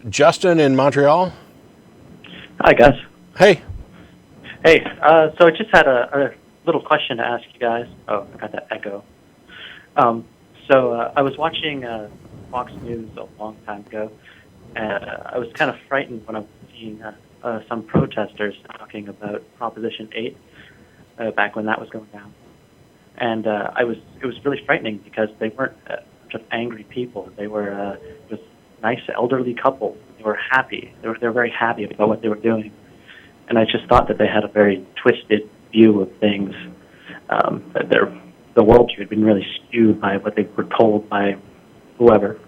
Justin in Montreal. Hi, guys. Hey. Hey, so I just had a little question to ask you guys. Oh, I got that echo. I was watching Fox News a long time ago, and I was kind of frightened when I was seeing some protesters talking about Proposition 8 back when that was going down. And it was really frightening because they weren't a bunch of angry people. They were just nice elderly couple. They were happy. They were very happy about what they were doing. And I just thought that they had a very twisted view of things. That the worldview had been really skewed by what they were told by whoever.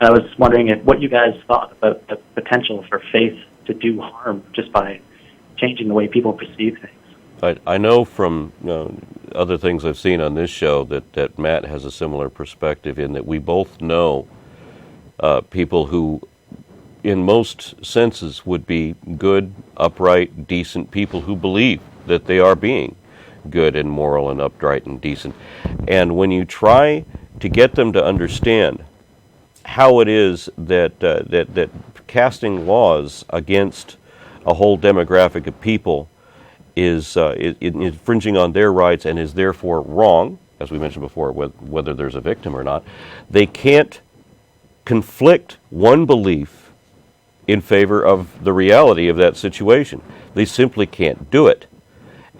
I was wondering what you guys thought about the potential for faith to do harm just by changing the way people perceive things. I know from other things I've seen on this show that Matt has a similar perspective in that we both know people who, in most senses, would be good, upright, decent people who believe that they are being good and moral and upright and decent. And when you try to get them to understand how it is that casting laws against a whole demographic of people is infringing on their rights and is therefore wrong, as we mentioned before, whether there's a victim or not, they can't conflict one belief in favor of the reality of that situation. They simply can't do it.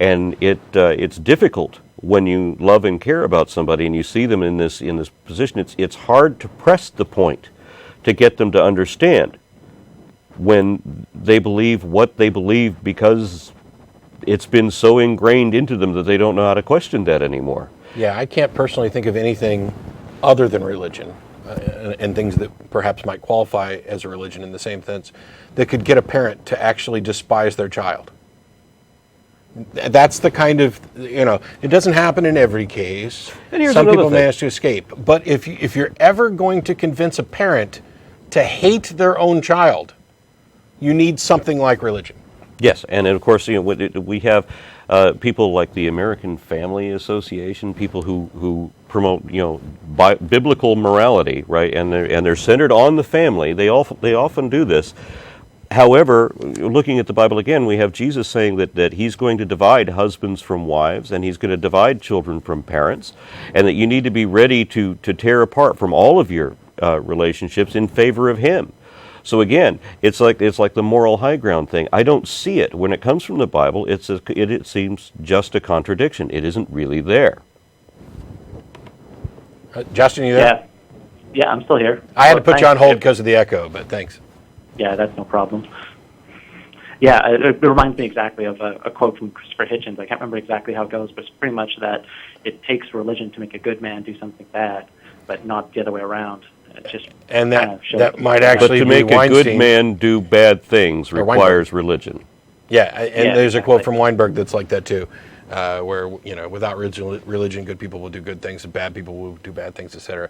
And it's difficult when you love and care about somebody and you see them in this position. It's hard to press the point to get them to understand when they believe what they believe because it's been so ingrained into them that they don't know how to question that anymore. Yeah, I can't personally think of anything other than religion and things that perhaps might qualify as a religion in the same sense that could get a parent to actually despise their child. That's the kind of, it doesn't happen in every case. Some people manage to escape. But if you're ever going to convince a parent to hate their own child, you need something like religion. Yes, and of course, we have people like the American Family Association, people who promote, biblical morality, right? And they're centered on the family. They often do this. However, looking at the Bible again, we have Jesus saying that he's going to divide husbands from wives, and he's going to divide children from parents, and that you need to be ready to tear apart from all of your relationships in favor of him. So again, it's like the moral high ground thing. I don't see it. When it comes from the Bible, it seems just a contradiction. It isn't really there. Justin, you there? Yeah, I'm still here. I had to put you on hold because of the echo, but thanks. Yeah, that's no problem. Yeah, it reminds me exactly of a quote from Christopher Hitchens. I can't remember exactly how it goes, but it's pretty much that it takes religion to make a good man do something bad, but not the other way around. It just that might actually be Weinstein. But to make a good man do bad things requires religion. Yeah, and there's a quote from Weinberg that's like that too, where without religion, good people will do good things, and bad people will do bad things, etc.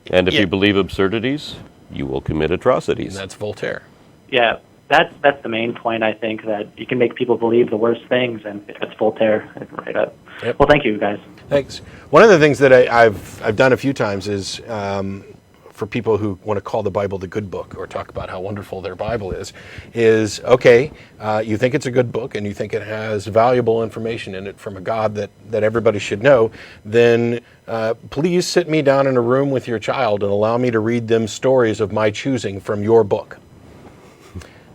And if you believe absurdities, you will commit atrocities. And that's Voltaire. Yeah, that's the main point, I think, that you can make people believe the worst things, and it's Voltaire right up. Yep. Well, thank you, guys. Thanks. One of the things that I've done a few times is for people who want to call the Bible the good book or talk about how wonderful their Bible is okay, you think it's a good book and you think it has valuable information in it from a God that everybody should know, then please sit me down in a room with your child and allow me to read them stories of my choosing from your book.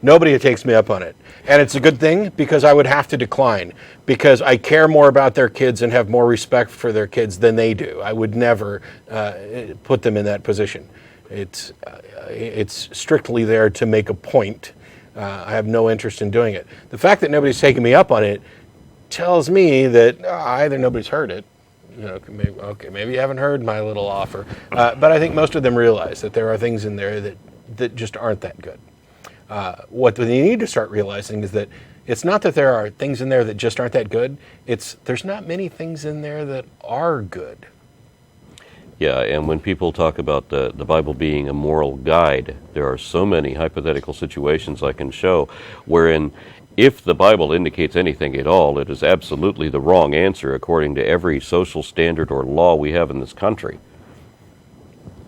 Nobody takes me up on it. And it's a good thing because I would have to decline because I care more about their kids and have more respect for their kids than they do. I would never put them in that position. It's strictly there to make a point. I have no interest in doing it. The fact that nobody's taking me up on it tells me that either nobody's heard it, maybe you haven't heard my little offer, but I think most of them realize that there are things in there that just aren't that good. What they need to start realizing is that it's not that there are things in there that just aren't that good. There's not many things in there that are good. Yeah, and when people talk about the Bible being a moral guide, there are so many hypothetical situations I can show wherein if the Bible indicates anything at all, it is absolutely the wrong answer according to every social standard or law we have in this country.